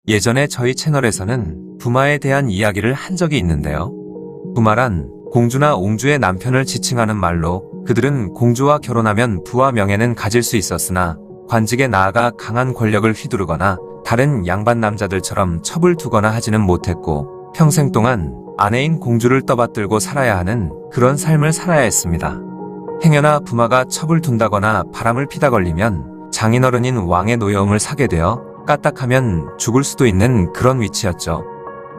예전에 저희 채널에서는 부마에 대한 이야기를 한 적이 있는데요. 부마란 공주나 옹주의 남편을 지칭하는 말로 그들은 공주와 결혼하면 부와 명예는 가질 수 있었으나 관직에 나아가 강한 권력을 휘두르거나 다른 양반 남자들처럼 첩을 두거나 하지는 못했고 평생 동안 아내인 공주를 떠받들고 살아야 하는 그런 삶을 살아야 했습니다. 행여나 부마가 첩을 둔다거나 바람을 피다 걸리면 장인어른인 왕의 노여움을 사게 되어 까딱하면 죽을 수도 있는 그런 위치였죠.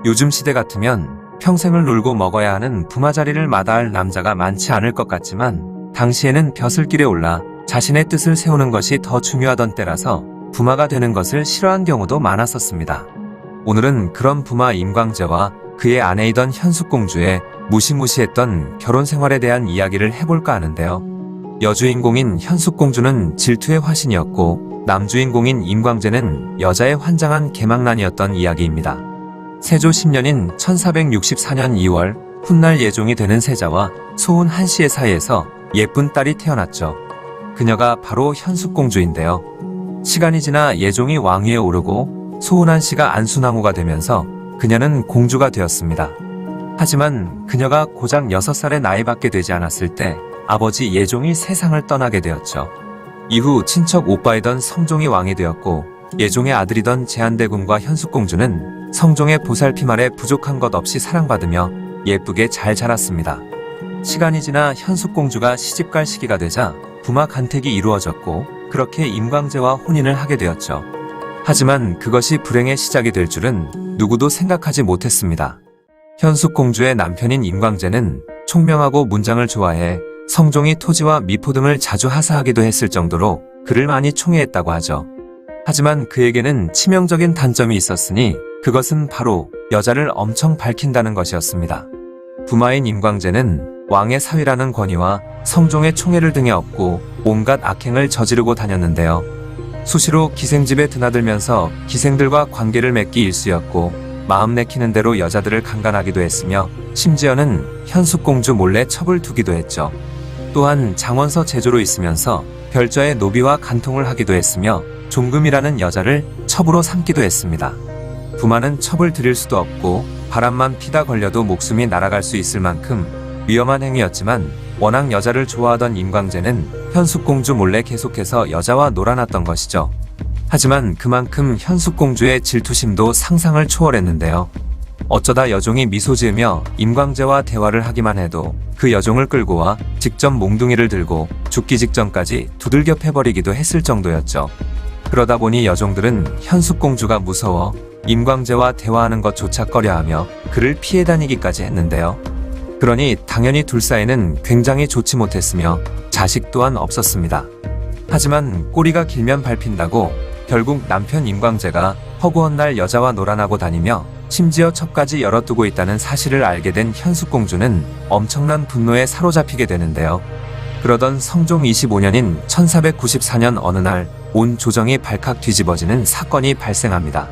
요즘 시대 같으면 평생을 놀고 먹어야 하는 부마 자리를 마다할 남자가 많지 않을 것 같지만 당시에는 벼슬길에 올라 자신의 뜻을 세우는 것이 더 중요하던 때라서 부마가 되는 것을 싫어한 경우도 많았었습니다. 오늘은 그런 부마 임광재와 그의 아내이던 현숙공주의 무시무시했던 결혼 생활에 대한 이야기를 해볼까 하는데요. 여주인공인 현숙공주는 질투의 화신이었고 남주인공인 임광재는 여자의 환장한 개망난이었던 이야기입니다. 세조 10년인 1464년 2월 훗날 예종이 되는 세자와 소운 한씨의 사이에서 예쁜 딸이 태어났죠. 그녀가 바로 현숙공주인데요. 시간이 지나 예종이 왕위에 오르고 소운 한씨가 안순왕후가 되면서 그녀는 공주가 되었습니다. 하지만 그녀가 고작 6살의 나이밖에 되지 않았을 때 아버지 예종이 세상을 떠나게 되었죠. 이후 친척 오빠이던 성종이 왕이 되었고 예종의 아들이던 제한대군과 현숙공주는 성종의 보살핌 아래 부족한 것 없이 사랑받으며 예쁘게 잘 자랐습니다. 시간이 지나 현숙공주가 시집갈 시기가 되자 부마 간택이 이루어졌고 그렇게 임광재와 혼인을 하게 되었죠. 하지만 그것이 불행의 시작이 될 줄은 누구도 생각하지 못했습니다. 현숙공주의 남편인 임광재는 총명하고 문장을 좋아해 성종이 토지와 미포 등을 자주 하사하기도 했을 정도로 그를 많이 총애했다고 하죠. 하지만 그에게는 치명적인 단점이 있었으니 그것은 바로 여자를 엄청 밝힌다는 것이었습니다. 부마인 임광재는 왕의 사위라는 권위와 성종의 총애를 등에 업고 온갖 악행을 저지르고 다녔는데요. 수시로 기생집에 드나들면서 기생들과 관계를 맺기 일쑤였고 마음 내키는 대로 여자들을 강간하기도 했으며 심지어는 현숙공주 몰래 첩을 두기도 했죠. 또한 장원서 제조로 있으면서 별자의 노비와 간통을 하기도 했으며 종금이라는 여자를 첩으로 삼기도 했습니다. 부마는 첩을 들일 수도 없고 바람만 피다 걸려도 목숨이 날아갈 수 있을 만큼 위험한 행위였지만 워낙 여자를 좋아하던 임광재는 현숙공주 몰래 계속해서 여자와 놀아났던 것이죠. 하지만 그만큼 현숙공주의 질투심도 상상을 초월했는데요. 어쩌다 여종이 미소 지으며 임광재와 대화를 하기만 해도 그 여종을 끌고 와 직접 몽둥이를 들고 죽기 직전까지 두들겨 패버리기도 했을 정도였죠. 그러다 보니 여종들은 현숙공주가 무서워 임광재와 대화하는 것조차 꺼려하며 그를 피해 다니기까지 했는데요. 그러니 당연히 둘 사이는 굉장히 좋지 못했으며 자식 또한 없었습니다. 하지만 꼬리가 길면 밟힌다고 결국 남편 임광재가 허구한 날 여자와 놀아나고 다니며 심지어 첩까지 열어두고 있다는 사실을 알게 된 현숙공주는 엄청난 분노에 사로잡히게 되는데요. 그러던 성종 25년인 1494년 어느 날 온 조정이 발칵 뒤집어지는 사건이 발생합니다.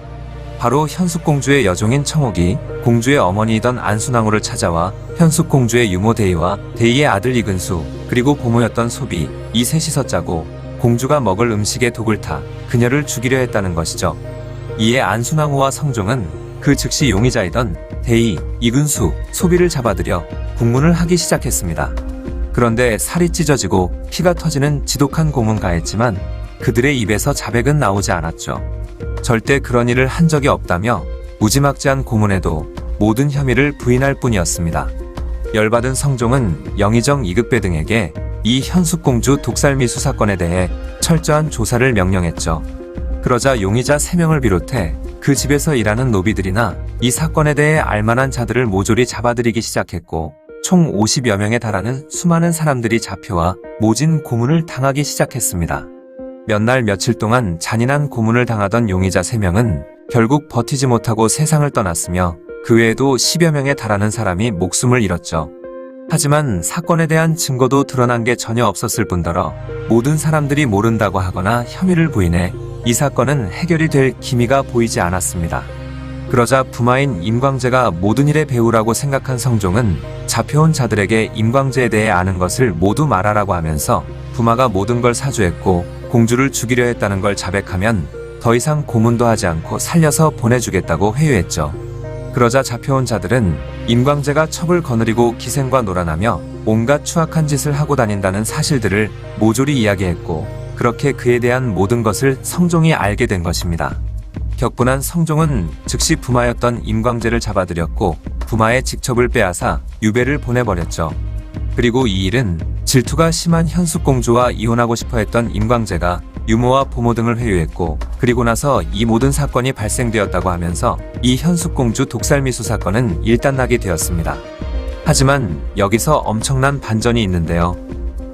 바로 현숙공주의 여종인 청옥이 공주의 어머니이던 안순왕후를 찾아와 현숙공주의 유모 대의와 대의의 아들 이근수 그리고 고모였던 소비 이 셋이서 짜고 공주가 먹을 음식에 독을 타 그녀를 죽이려 했다는 것이죠. 이에 안순왕후와 성종은 그 즉시 용의자이던 대의, 이근수, 소비를 잡아들여 국문을 하기 시작했습니다. 그런데 살이 찢어지고 피가 터지는 지독한 고문 가했지만 그들의 입에서 자백은 나오지 않았죠. 절대 그런 일을 한 적이 없다며 무지막지한 고문에도 모든 혐의를 부인할 뿐이었습니다. 열받은 성종은 영의정 이극배 등에게 이 현숙공주 독살미수 사건에 대해 철저한 조사를 명령했죠. 그러자 용의자 3명을 비롯해 그 집에서 일하는 노비들이나 이 사건에 대해 알만한 자들을 모조리 잡아들이기 시작했고 총 50여 명에 달하는 수많은 사람들이 잡혀와 모진 고문을 당하기 시작했습니다. 몇 날 며칠 동안 잔인한 고문을 당하던 용의자 3명은 결국 버티지 못하고 세상을 떠났으며 그 외에도 10여 명에 달하는 사람이 목숨을 잃었죠. 하지만 사건에 대한 증거도 드러난 게 전혀 없었을 뿐더러 모든 사람들이 모른다고 하거나 혐의를 부인해 이 사건은 해결이 될 기미가 보이지 않았습니다. 그러자 부마인 임광재가 모든 일의 배우라고 생각한 성종은 잡혀온 자들에게 임광재에 대해 아는 것을 모두 말하라고 하면서 부마가 모든 걸 사주했고 공주를 죽이려 했다는 걸 자백하면 더 이상 고문도 하지 않고 살려서 보내주겠다고 회유했죠. 그러자 잡혀온 자들은 임광재가 첩을 거느리고 기생과 놀아나며 온갖 추악한 짓을 하고 다닌다는 사실들을 모조리 이야기했고, 그렇게 그에 대한 모든 것을 성종이 알게 된 것입니다. 격분한 성종은 즉시 부마였던 임광재를 잡아들였고 부마의 직첩을 빼앗아 유배를 보내버렸죠. 그리고 이 일은 질투가 심한 현숙공주와 이혼하고 싶어 했던 임광재가 유모와 보모 등을 회유했고, 그리고 나서 이 모든 사건이 발생되었다고 하면서 이 현숙공주 독살미수 사건은 일단락이 되었습니다. 하지만 여기서 엄청난 반전이 있는데요.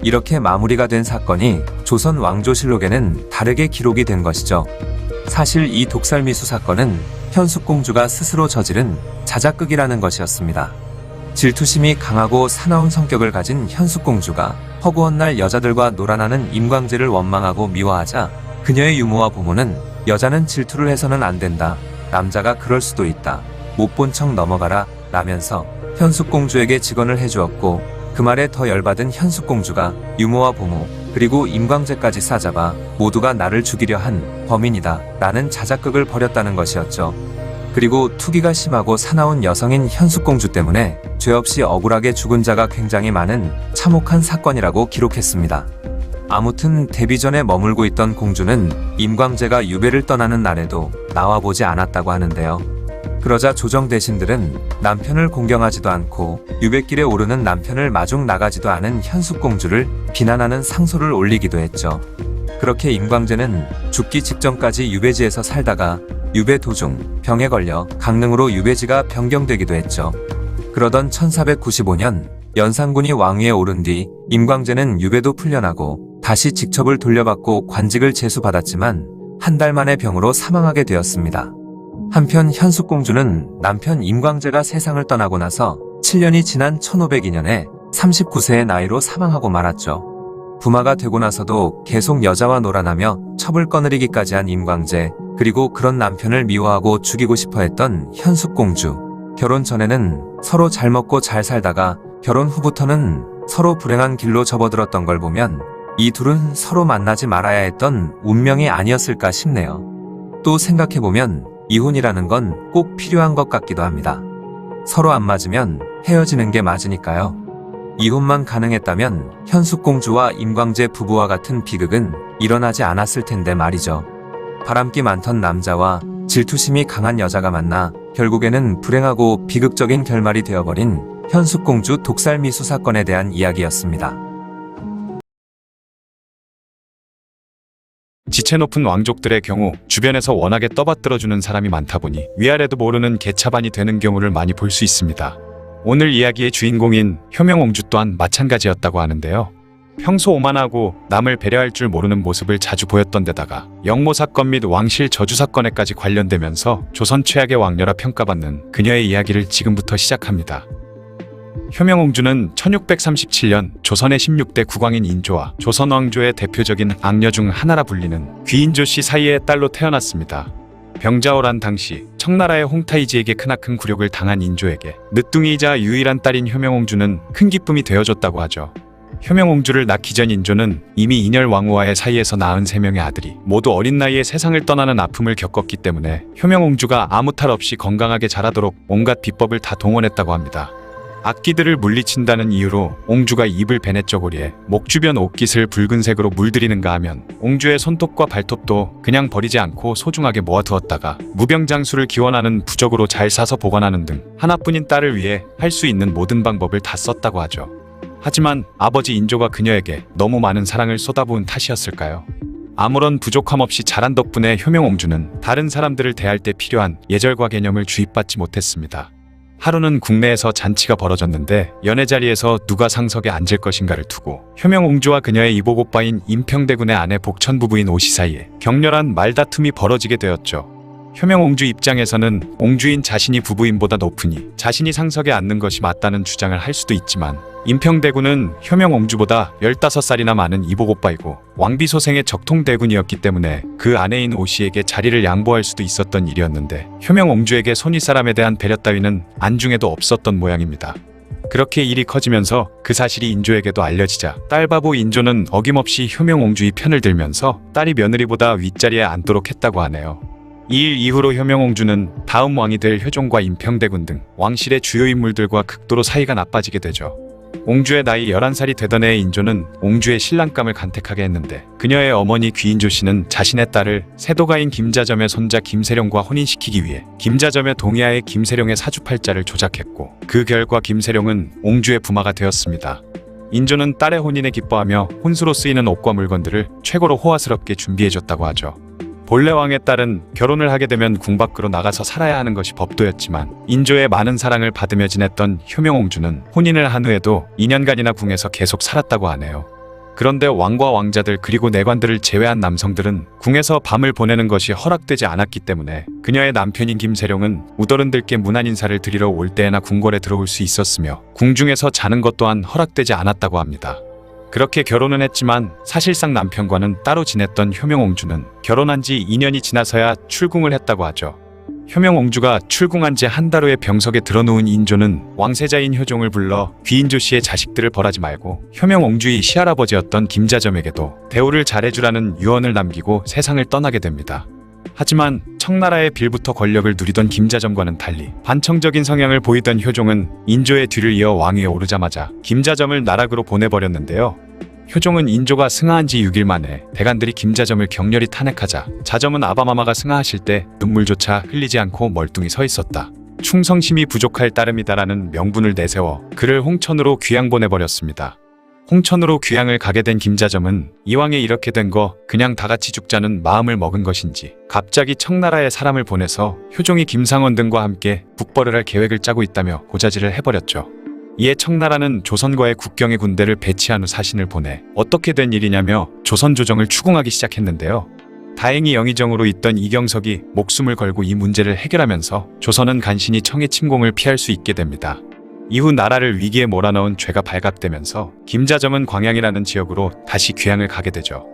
이렇게 마무리가 된 사건이 조선 왕조실록에는 다르게 기록이 된 것이죠. 사실 이 독살미수 사건은 현숙공주가 스스로 저지른 자작극이라는 것이었습니다. 질투심이 강하고 사나운 성격을 가진 현숙공주가 허구한 날 여자들과 놀아나는 임광재를 원망하고 미워하자 그녀의 유모와 보모는 여자는 질투를 해서는 안 된다. 남자가 그럴 수도 있다. 못 본 척 넘어가라 라면서 현숙공주에게 직언을 해주었고, 그 말에 더 열받은 현숙공주가 유모와 보모 그리고 임광재까지 싸잡아 모두가 나를 죽이려 한 범인이다 라는 자작극을 벌였다는 것이었죠. 그리고 투기가 심하고 사나운 여성인 현숙공주 때문에 죄 없이 억울하게 죽은 자가 굉장히 많은 참혹한 사건이라고 기록했습니다. 아무튼 데뷔전에 머물고 있던 공주는 임광재가 유배를 떠나는 날에도 나와보지 않았다고 하는데요. 그러자 조정 대신들은 남편을 공경하지도 않고 유배길에 오르는 남편을 마중 나가지도 않은 현숙공주를 비난하는 상소를 올리기도 했죠. 그렇게 임광재는 죽기 직전까지 유배지에서 살다가 유배 도중 병에 걸려 강릉으로 유배지가 변경되기도 했죠. 그러던 1495년 연산군이 왕위에 오른 뒤 임광재는 유배도 풀려나고 다시 직첩을 돌려받고 관직을 제수받았지만 한 달 만에 병으로 사망하게 되었습니다. 한편 현숙공주는 남편 임광재가 세상을 떠나고 나서 7년이 지난 1502년에 39세의 나이로 사망하고 말았죠. 부마가 되고 나서도 계속 여자와 놀아나며 첩을 거느리기까지 한 임광재, 그리고 그런 남편을 미워하고 죽이고 싶어 했던 현숙공주. 결혼 전에는 서로 잘 먹고 잘 살다가 결혼 후부터는 서로 불행한 길로 접어들었던 걸 보면 이 둘은 서로 만나지 말아야 했던 운명이 아니었을까 싶네요. 또 생각해보면 이혼이라는 건 꼭 필요한 것 같기도 합니다. 서로 안 맞으면 헤어지는 게 맞으니까요. 이혼만 가능했다면 현숙공주와 임광재 부부와 같은 비극은 일어나지 않았을 텐데 말이죠. 바람기 많던 남자와 질투심이 강한 여자가 만나 결국에는 불행하고 비극적인 결말이 되어버린 현숙공주 독살미수 사건에 대한 이야기였습니다. 지체 높은 왕족들의 경우 주변에서 워낙에 떠받들어주는 사람이 많다 보니 위아래도 모르는 개차반이 되는 경우를 많이 볼 수 있습니다. 오늘 이야기의 주인공인 효명옹주 또한 마찬가지였다고 하는데요. 평소 오만하고 남을 배려할 줄 모르는 모습을 자주 보였던 데다가 영모 사건 및 왕실 저주 사건에까지 관련되면서 조선 최악의 왕녀라 평가받는 그녀의 이야기를 지금부터 시작합니다. 효명옹주는 1637년 조선의 16대 국왕인 인조와 조선 왕조의 대표적인 악녀 중 하나라 불리는 귀인조씨 사이의 딸로 태어났습니다. 병자호란 당시 청나라의 홍타이지에게 크나큰 굴욕을 당한 인조에게 늦둥이이자 유일한 딸인 효명옹주는 큰 기쁨이 되어줬다고 하죠. 효명옹주를 낳기 전 인조는 이미 인열 왕후와의 사이에서 낳은 3명의 아들이 모두 어린 나이에 세상을 떠나는 아픔을 겪었기 때문에 효명옹주가 아무 탈 없이 건강하게 자라도록 온갖 비법을 다 동원했다고 합니다. 악귀들을 물리친다는 이유로 옹주가 입을 베냈저고리에 목 주변 옷깃을 붉은색으로 물들이는가 하면 옹주의 손톱과 발톱도 그냥 버리지 않고 소중하게 모아두었다가 무병장수를 기원하는 부적으로 잘 사서 보관하는 등 하나뿐인 딸을 위해 할 수 있는 모든 방법을 다 썼다고 하죠. 하지만 아버지 인조가 그녀에게 너무 많은 사랑을 쏟아부은 탓이었을까요? 아무런 부족함 없이 자란 덕분에 효명옹주는 다른 사람들을 대할 때 필요한 예절과 개념을 주입받지 못했습니다. 하루는 국내에서 잔치가 벌어졌는데 연회 자리에서 누가 상석에 앉을 것인가를 두고 효명옹주와 그녀의 이복 오빠인 임평대군의 아내 복천 부부인 오씨 사이에 격렬한 말다툼이 벌어지게 되었죠. 효명옹주 입장에서는 옹주인 자신이 부부인보다 높으니 자신이 상석에 앉는 것이 맞다는 주장을 할 수도 있지만, 임평대군은 효명옹주보다 15살이나 많은 이복 오빠이고 왕비소생의 적통대군이었기 때문에 그 아내인 오씨에게 자리를 양보할 수도 있었던 일이었는데 효명옹주에게 손윗사람에 대한 배려 따위는 안중에도 없었던 모양입니다. 그렇게 일이 커지면서 그 사실이 인조에게도 알려지자 딸바보 인조는 어김없이 효명옹주의 편을 들면서 딸이 며느리보다 윗자리에 앉도록 했다고 하네요. 이 일 이후로 효명옹주는 다음 왕이 될 효종과 임평대군 등 왕실의 주요 인물들과 극도로 사이가 나빠지게 되죠. 옹주의 나이 11살이 되던 해에 인조는 옹주의 신랑감을 간택하게 했는데 그녀의 어머니 귀인조 씨는 자신의 딸을 세도가인 김자점의 손자 김세룡과 혼인시키기 위해 김자점의 동의하에 김세룡의 사주팔자를 조작했고 그 결과 김세룡은 옹주의 부마가 되었습니다. 인조는 딸의 혼인에 기뻐하며 혼수로 쓰이는 옷과 물건들을 최고로 호화스럽게 준비해줬다고 하죠. 본래 왕의 딸은 결혼을 하게 되면 궁 밖으로 나가서 살아야 하는 것이 법도였지만 인조의 많은 사랑을 받으며 지냈던 효명옹주는 혼인을 한 후에도 2년간이나 궁에서 계속 살았다고 하네요. 그런데 왕과 왕자들 그리고 내관들을 제외한 남성들은 궁에서 밤을 보내는 것이 허락되지 않았기 때문에 그녀의 남편인 김세룡은 우더른들께 문안 인사를 드리러 올 때에나 궁궐에 들어올 수 있었으며 궁중에서 자는 것 또한 허락되지 않았다고 합니다. 그렇게 결혼은 했지만 사실상 남편과는 따로 지냈던 효명옹주는 결혼한 지 2년이 지나서야 출궁을 했다고 하죠. 효명옹주가 출궁한 지 한 달 후에 병석에 들어누운 인조는 왕세자인 효종을 불러 귀인조 씨의 자식들을 벌하지 말고 효명옹주의 시할아버지였던 김자점에게도 대우를 잘해주라는 유언을 남기고 세상을 떠나게 됩니다. 하지만 청나라의 빌부터 권력을 누리던 김자점과는 달리 반청적인 성향을 보이던 효종은 인조의 뒤를 이어 왕위에 오르자마자 김자점을 나락으로 보내버렸는데요. 효종은 인조가 승하한 지 6일 만에 대간들이 김자점을 격렬히 탄핵하자 자점은 아바마마가 승하하실 때 눈물조차 흘리지 않고 멀뚱히 서 있었다. 충성심이 부족할 따름이다라는 명분을 내세워 그를 홍천으로 귀양 보내버렸습니다. 홍천으로 귀양을 가게 된 김자점은 이왕에 이렇게 된 거 그냥 다 같이 죽자는 마음을 먹은 것인지 갑자기 청나라에 사람을 보내서 효종이 김상원 등과 함께 북벌을 할 계획을 짜고 있다며 고자질을 해버렸죠. 이에 청나라는 조선과의 국경에 군대를 배치한 후 사신을 보내 어떻게 된 일이냐며 조선 조정을 추궁하기 시작했는데요. 다행히 영의정으로 있던 이경석이 목숨을 걸고 이 문제를 해결하면서 조선은 간신히 청의 침공을 피할 수 있게 됩니다. 이후 나라를 위기에 몰아넣은 죄가 발각되면서 김자점은 광양이라는 지역으로 다시 귀양을 가게 되죠.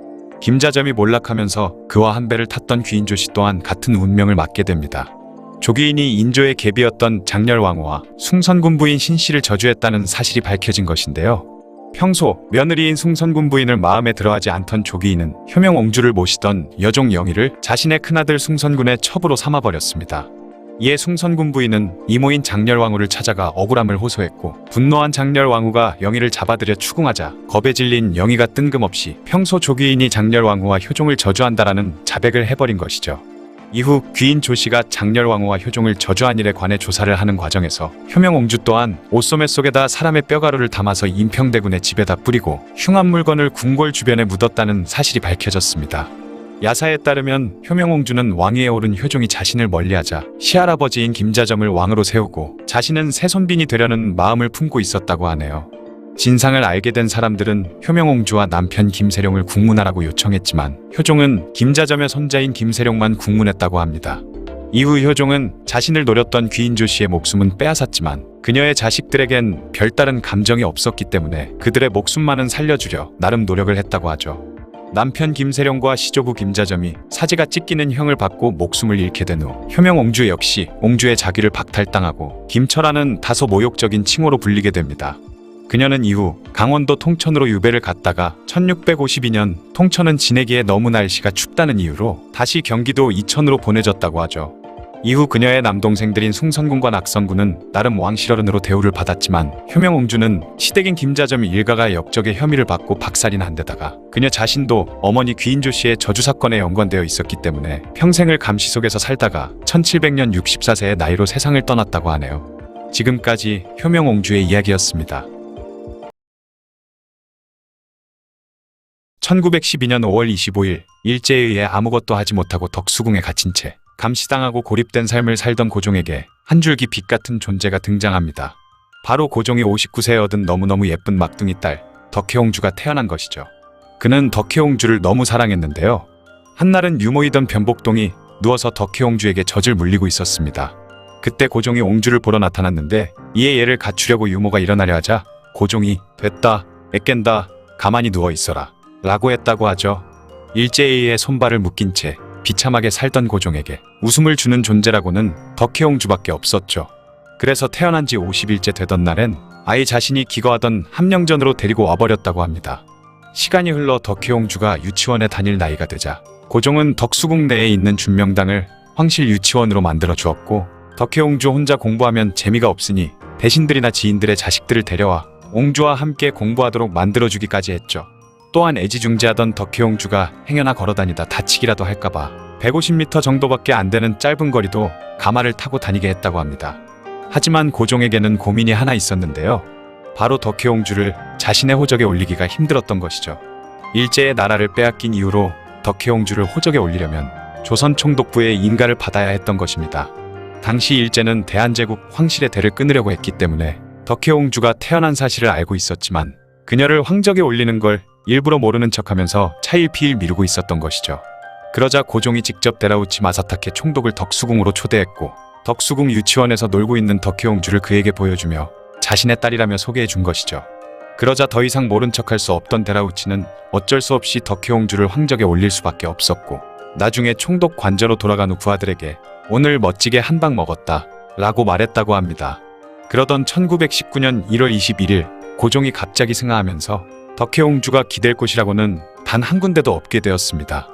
김자점이 몰락하면서 그와 한 배를 탔던 귀인조 씨 또한 같은 운명을 맞게 됩니다. 조귀인이 인조의 계비였던 장렬왕후와 숭선군 부인 신씨를 저주했다는 사실이 밝혀진 것인데요. 평소 며느리인 숭선군 부인을 마음에 들어하지 않던 조귀인은 효명옹주를 모시던 여종 영희를 자신의 큰아들 숭선군의 첩으로 삼아버렸습니다. 이에 숭선군 부인은 이모인 장렬왕후를 찾아가 억울함을 호소했고 분노한 장렬왕후가 영희를 잡아들여 추궁하자 겁에 질린 영희가 뜬금없이 평소 조귀인이 장렬왕후와 효종을 저주한다라는 자백을 해버린 것이죠. 이후 귀인 조씨가 장렬왕후와 효종을 저주한 일에 관해 조사를 하는 과정에서 효명옹주 또한 옷소매 속에다 사람의 뼈가루를 담아서 임평대군의 집에다 뿌리고 흉한 물건을 궁궐 주변에 묻었다는 사실이 밝혀졌습니다. 야사에 따르면 효명옹주는 왕위에 오른 효종이 자신을 멀리하자 시할아버지인 김자점을 왕으로 세우고 자신은 새손빈이 되려는 마음을 품고 있었다고 하네요. 진상을 알게 된 사람들은 효명옹주와 남편 김세룡을 국문하라고 요청했지만 효종은 김자점의 손자인 김세룡만 국문했다고 합니다. 이후 효종은 자신을 노렸던 귀인조 씨의 목숨은 빼앗았지만 그녀의 자식들에겐 별다른 감정이 없었기 때문에 그들의 목숨만은 살려주려 나름 노력을 했다고 하죠. 남편 김세룡과 시조부 김자점이 사지가 찢기는 형을 받고 목숨을 잃게 된 후 효명옹주 역시 옹주의 자기를 박탈당하고 김철아는 다소 모욕적인 칭호로 불리게 됩니다. 그녀는 이후 강원도 통천으로 유배를 갔다가 1652년 통천은 지내기에 너무 날씨가 춥다는 이유로 다시 경기도 이천으로 보내졌다고 하죠. 이후 그녀의 남동생들인 숭선군과 낙선군은 나름 왕실어른으로 대우를 받았지만 효명옹주는 시댁인 김자점이 일가가 역적의 혐의를 받고 박살이 난 데다가 그녀 자신도 어머니 귀인조 씨의 저주 사건에 연관되어 있었기 때문에 평생을 감시 속에서 살다가 1700년 64세의 나이로 세상을 떠났다고 하네요. 지금까지 효명옹주의 이야기였습니다. 1912년 5월 25일 일제에 의해 아무것도 하지 못하고 덕수궁에 갇힌 채 감시당하고 고립된 삶을 살던 고종에게 한 줄기 빛 같은 존재가 등장합니다. 바로 고종이 59세에 얻은 너무너무 예쁜 막둥이 딸 덕혜옹주가 태어난 것이죠. 그는 덕혜옹주를 너무 사랑했는데요. 한날은 유모이던 변복동이 누워서 덕혜옹주에게 젖을 물리고 있었습니다. 그때 고종이 옹주를 보러 나타났는데 이에 얘를 갖추려고 유모가 일어나려 하자 고종이 됐다, 애깬다, 가만히 누워 있어라 라고 했다고 하죠. 일제에 의해 손발을 묶인 채 비참하게 살던 고종에게 웃음을 주는 존재라고는 덕혜옹주밖에 없었죠. 그래서 태어난 지 50일째 되던 날엔 아예 자신이 기거하던 함령전으로 데리고 와버렸다고 합니다. 시간이 흘러 덕혜옹주가 유치원에 다닐 나이가 되자 고종은 덕수궁 내에 있는 준명당을 황실 유치원으로 만들어 주었고, 덕혜옹주 혼자 공부하면 재미가 없으니 대신들이나 지인들의 자식들을 데려와 옹주와 함께 공부하도록 만들어주기까지 했죠. 또한 애지중지하던 덕혜옹주가 행여나 걸어다니다 다치기라도 할까봐 150m 정도밖에 안 되는 짧은 거리도 가마를 타고 다니게 했다고 합니다. 하지만 고종에게는 고민이 하나 있었는데요. 바로 덕혜옹주를 자신의 호적에 올리기가 힘들었던 것이죠. 일제의 나라를 빼앗긴 이후로 덕혜옹주를 호적에 올리려면 조선 총독부의 인가를 받아야 했던 것입니다. 당시 일제는 대한제국 황실의 대를 끊으려고 했기 때문에 덕혜옹주가 태어난 사실을 알고 있었지만 그녀를 황적에 올리는 걸 일부러 모르는 척하면서 차일피일 미루고 있었던 것이죠. 그러자 고종이 직접 데라우치 마사타케 총독을 덕수궁으로 초대했고, 덕수궁 유치원에서 놀고 있는 덕혜옹주를 그에게 보여주며 자신의 딸이라며 소개해 준 것이죠. 그러자 더 이상 모른 척할 수 없던 데라우치는 어쩔 수 없이 덕혜옹주를 황적에 올릴 수밖에 없었고, 나중에 총독 관저로 돌아간 후 부하들에게 오늘 멋지게 한 방 먹었다 라고 말했다고 합니다. 그러던 1919년 1월 21일 고종이 갑자기 승하하면서 덕혜옹주가 기댈 곳이라고는 단 한 군데도 없게 되었습니다.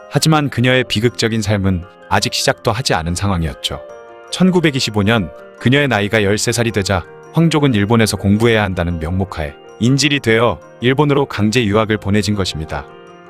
하지만 그녀의 비극적인 삶은 아직 시작도 하지 않은 상황이었죠. 1925년 그녀의 나이가 13살이 되자 황족은 일본에서 공부해야 한다는 명목하에 인질이 되어 일본으로 강제 유학을 보내진 것입니다.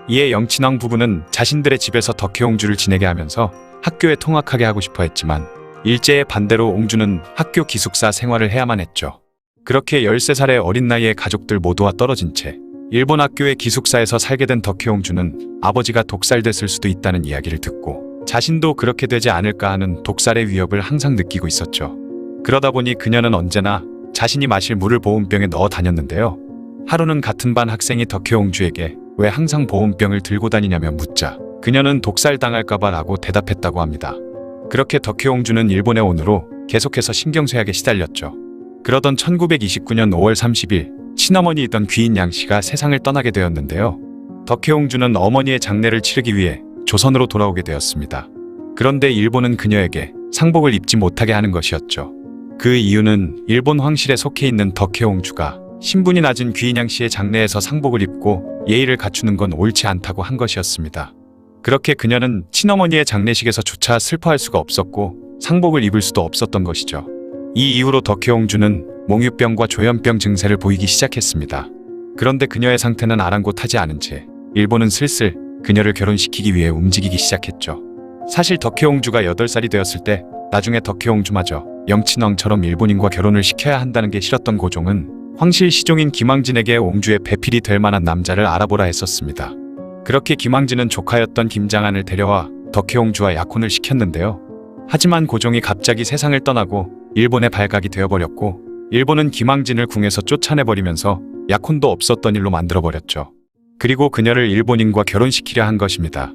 이에 영친왕 부부는 자신들의 집에서 덕혜옹주를 지내게 하면서 학교에 통학하게 하고 싶어 했지만 일제의 반대로 옹주는 학교 기숙사 생활을 해야만 했죠. 그렇게 13살의 어린 나이에 가족들 모두와 떨어진 채 일본 학교의 기숙사에서 살게 된 덕혜옹주는 아버지가 독살됐을 수도 있다는 이야기를 듣고 자신도 그렇게 되지 않을까 하는 독살의 위협을 항상 느끼고 있었죠. 그러다 보니 그녀는 언제나 자신이 마실 물을 보온병에 넣어 다녔는데요. 하루는 같은 반 학생이 덕혜옹주에게 왜 항상 보온병을 들고 다니냐며 묻자 그녀는 독살당할까봐 라고 대답했다고 합니다. 그렇게 덕혜옹주는 일본에 온 후로 계속해서 신경쇠약에 시달렸죠. 그러던 1929년 5월 30일 친어머니이던 귀인 양씨가 세상을 떠나게 되었는데요. 덕혜옹주는 어머니의 장례를 치르기 위해 조선으로 돌아오게 되었습니다. 그런데 일본은 그녀에게 상복을 입지 못하게 하는 것이었죠. 그 이유는 일본 황실에 속해 있는 덕혜옹주가 신분이 낮은 귀인 양씨의 장례에서 상복을 입고 예의를 갖추는 건 옳지 않다고 한 것이었습니다. 그렇게 그녀는 친어머니의 장례식에서조차 슬퍼할 수가 없었고 상복을 입을 수도 없었던 것이죠. 이 이후로 덕혜옹주는 몽유병과 조현병 증세를 보이기 시작했습니다. 그런데 그녀의 상태는 아랑곳하지 않은 채 일본은 슬슬 그녀를 결혼시키기 위해 움직이기 시작했죠. 사실 덕혜옹주가 8살이 되었을 때 나중에 덕혜옹주마저 영친왕처럼 일본인과 결혼을 시켜야 한다는 게 싫었던 고종은 황실 시종인 김황진에게 옹주의 배필이 될 만한 남자를 알아보라 했었습니다. 그렇게 김황진은 조카였던 김장안을 데려와 덕혜옹주와 약혼을 시켰는데요. 하지만 고종이 갑자기 세상을 떠나고 일본에 발각이 되어버렸고 일본은 김황진을 궁에서 쫓아내버리면서 약혼도 없었던 일로 만들어버렸죠. 그리고 그녀를 일본인과 결혼시키려 한 것입니다.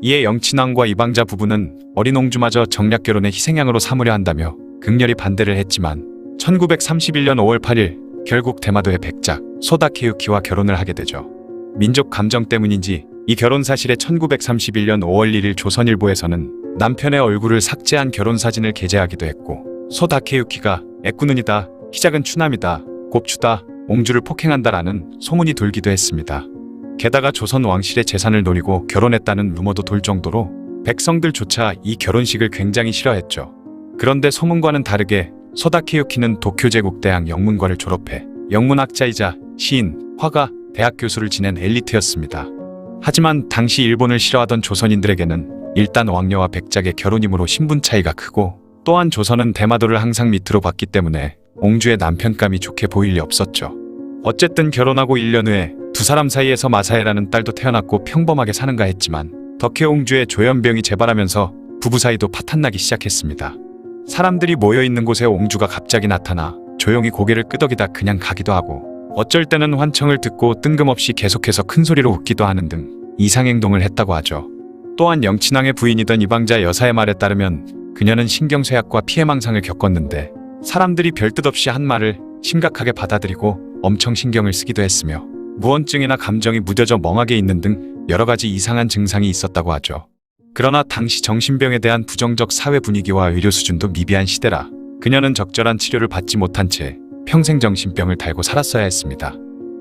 이에 영친왕과 이방자 부부는 어린 옹주마저 정략 결혼의 희생양으로 삼으려 한다며 극렬히 반대를 했지만 1931년 5월 8일 결국 대마도의 백작 소다케유키와 결혼을 하게 되죠. 민족 감정 때문인지 이 결혼 사실에 1931년 5월 1일 조선일보에서는 남편의 얼굴을 삭제한 결혼 사진을 게재하기도 했고, 소다케유키가 애꾸눈이다, 키작은 추남이다, 곱추다, 옹주를 폭행한다라는 소문이 돌기도 했습니다. 게다가 조선 왕실의 재산을 노리고 결혼했다는 루머도 돌 정도로 백성들조차 이 결혼식을 굉장히 싫어했죠. 그런데 소문과는 다르게 소다케유키는 도쿄제국대학 영문과를 졸업해 영문학자이자 시인, 화가, 대학 교수를 지낸 엘리트였습니다. 하지만 당시 일본을 싫어하던 조선인들에게는 일단 왕녀와 백작의 결혼이므로 신분 차이가 크고, 또한 조선은 대마도를 항상 밑으로 봤기 때문에 옹주의 남편감이 좋게 보일 리 없었죠. 어쨌든 결혼하고 1년 후에 두 사람 사이에서 마사에라는 딸도 태어났고 평범하게 사는가 했지만 덕혜옹주의 조현병이 재발하면서 부부 사이도 파탄나기 시작했습니다. 사람들이 모여있는 곳에 옹주가 갑자기 나타나 조용히 고개를 끄덕이다 그냥 가기도 하고, 어쩔 때는 환청을 듣고 뜬금없이 계속해서 큰 소리로 웃기도 하는 등 이상행동을 했다고 하죠. 또한 영친왕의 부인이던 이방자 여사의 말에 따르면 그녀는 신경쇠약과 피해망상을 겪었는데 사람들이 별뜻 없이 한 말을 심각하게 받아들이고 엄청 신경을 쓰기도 했으며 무언증이나 감정이 무뎌져 멍하게 있는 등 여러 가지 이상한 증상이 있었다고 하죠. 그러나 당시 정신병에 대한 부정적 사회 분위기와 의료 수준도 미비한 시대라 그녀는 적절한 치료를 받지 못한 채 평생 정신병을 달고 살았어야 했습니다.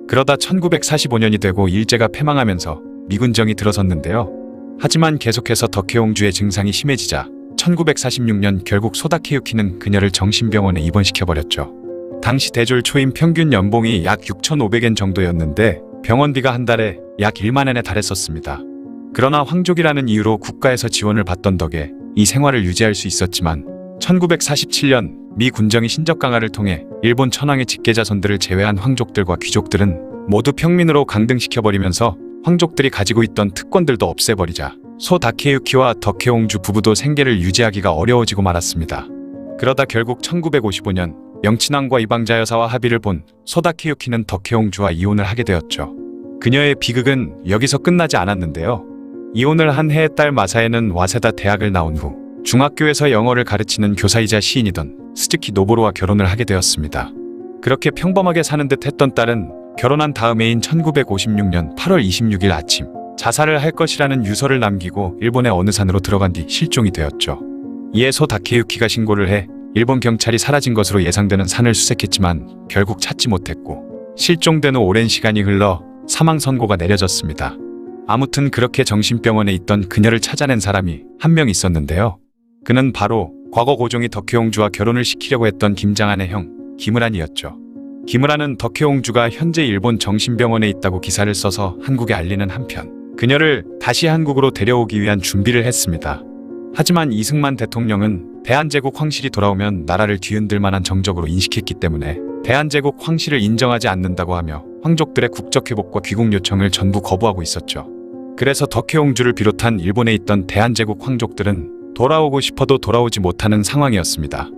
그러다 1945년이 되고 일제가 패망하면서 미군정이 들어섰는데요. 하지만 계속해서 덕혜옹주의 증상이 심해지자 1946년 결국 소다케유키는 그녀를 정신병원에 입원시켜버렸죠. 당시 대졸 초임 평균 연봉이 약 6,500엔 정도였는데 병원비가 한 달에 약 1만 엔에 달했었습니다. 그러나 황족이라는 이유로 국가에서 지원을 받던 덕에 이 생활을 유지할 수 있었지만 1947년 미 군정이 신적 강화를 통해 일본 천황의 직계자손들을 제외한 황족들과 귀족들은 모두 평민으로 강등시켜버리면서 황족들이 가지고 있던 특권들도 없애버리자 소다케유키와 덕혜옹주 부부도 생계를 유지하기가 어려워지고 말았습니다. 그러다 결국 1955년 영친왕과 이방자 여사와 합의를 본 소다케유키는 덕혜옹주와 이혼을 하게 되었죠. 그녀의 비극은 여기서 끝나지 않았는데요. 이혼을 한 해의 딸 마사에는 와세다 대학을 나온 후 중학교에서 영어를 가르치는 교사이자 시인이던 스즈키 노보로와 결혼을 하게 되었습니다. 그렇게 평범하게 사는 듯 했던 딸은 결혼한 다음 해인 1956년 8월 26일 아침 자살을 할 것이라는 유서를 남기고 일본의 어느 산으로 들어간 뒤 실종이 되었죠. 이에 소다케유키가 신고를 해 일본 경찰이 사라진 것으로 예상되는 산을 수색했지만 결국 찾지 못했고 실종된 후 오랜 시간이 흘러 사망 선고가 내려졌습니다. 아무튼 그렇게 정신병원에 있던 그녀를 찾아낸 사람이 한 명 있었는데요. 그는 바로 과거 고종이 덕혜옹주와 결혼을 시키려고 했던 김장한의 형 김을한이었죠. 김을한은 덕혜옹주가 현재 일본 정신병원에 있다고 기사를 써서 한국에 알리는 한편 그녀를 다시 한국으로 데려오기 위한 준비를 했습니다. 하지만 이승만 대통령은 대한제국 황실이 돌아오면 나라를 뒤흔들 만한 정적으로 인식했기 때문에 대한제국 황실을 인정하지 않는다고 하며 황족들의 국적회복과 귀국 요청을 전부 거부하고 있었죠. 그래서 덕혜옹주를 비롯한 일본에 있던 대한제국 황족들은 돌아오고 싶어도 돌아오지 못하는 상황이었습니다.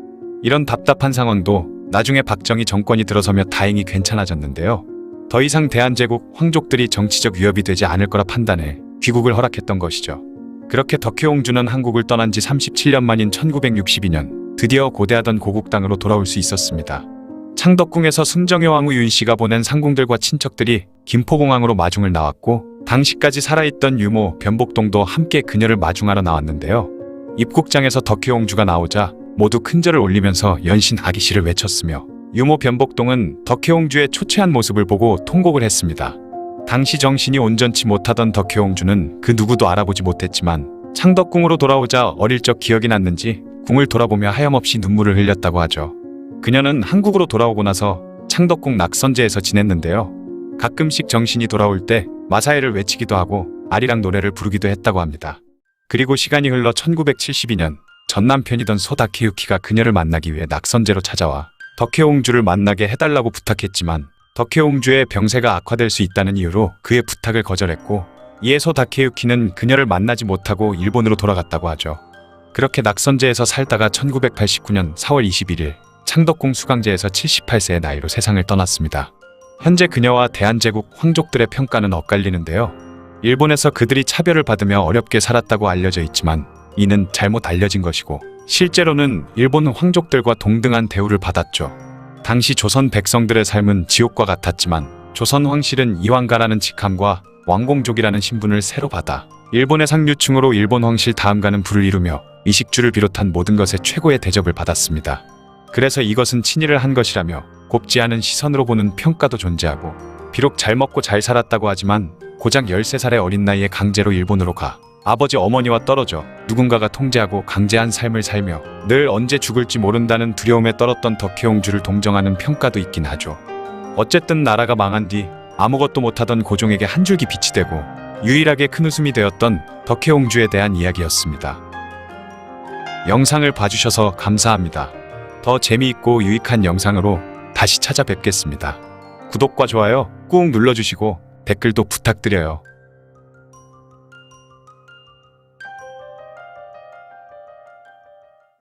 이런 답답한 상황도 나중에 박정희 정권이 들어서며 다행히 괜찮아졌는데요. 더 이상 대한제국 황족들이 정치적 위협이 되지 않을 거라 판단해 귀국을 허락했던 것이죠. 그렇게 덕혜옹주는 한국을 떠난 지 37년 만인 1962년 드디어 고대하던 고국 땅으로 돌아올 수 있었습니다. 창덕궁에서 순정효 왕후 윤씨가 보낸 상궁들과 친척들이 김포공항으로 마중을 나왔고 당시까지 살아있던 유모 변복동도 함께 그녀를 마중하러 나왔는데요. 입국장에서 덕혜옹주가 나오자 모두 큰절을 올리면서 연신 아기씨를 외쳤으며 유모 변복동은 덕혜옹주의 초췌한 모습을 보고 통곡을 했습니다. 당시 정신이 온전치 못하던 덕혜옹주는 그 누구도 알아보지 못했지만 창덕궁으로 돌아오자 어릴 적 기억이 났는지 궁을 돌아보며 하염없이 눈물을 흘렸다고 하죠. 그녀는 한국으로 돌아오고 나서 창덕궁 낙선제에서 지냈는데요. 가끔씩 정신이 돌아올 때 마사에를 외치기도 하고 아리랑 노래를 부르기도 했다고 합니다. 그리고 시간이 흘러 1972년 전 남편이던 소다케유키가 그녀를 만나기 위해 낙선제로 찾아와 덕혜옹주를 만나게 해달라고 부탁했지만 덕혜옹주의 병세가 악화될 수 있다는 이유로 그의 부탁을 거절했고 이에 소다케유키는 그녀를 만나지 못하고 일본으로 돌아갔다고 하죠. 그렇게 낙선제에서 살다가 1989년 4월 21일 창덕궁 수강제에서 78세의 나이로 세상을 떠났습니다. 현재 그녀와 대한제국 황족들의 평가는 엇갈리는데요. 일본에서 그들이 차별을 받으며 어렵게 살았다고 알려져 있지만 이는 잘못 알려진 것이고 실제로는 일본 황족들과 동등한 대우를 받았죠. 당시 조선 백성들의 삶은 지옥과 같았지만 조선 황실은 이황가라는 직함과 왕공족이라는 신분을 새로 받아 일본의 상류층으로 일본 황실 다음가는 부를 이루며 이식주를 비롯한 모든 것에 최고의 대접을 받았습니다. 그래서 이것은 친일을 한 것이라며 곱지 않은 시선으로 보는 평가도 존재하고 비록 잘 먹고 잘 살았다고 하지만 고작 13살의 어린 나이에 강제로 일본으로 가 아버지 어머니와 떨어져 누군가가 통제하고 강제한 삶을 살며 늘 언제 죽을지 모른다는 두려움에 떨었던 덕혜옹주를 동정하는 평가도 있긴 하죠. 어쨌든 나라가 망한 뒤 아무것도 못하던 고종에게 한 줄기 빛이 되고 유일하게 큰 웃음이 되었던 덕혜옹주에 대한 이야기였습니다. 영상을 봐주셔서 감사합니다. 더 재미있고 유익한 영상으로 다시 찾아뵙겠습니다. 구독과 좋아요 꾹 눌러주시고 댓글도 부탁드려요.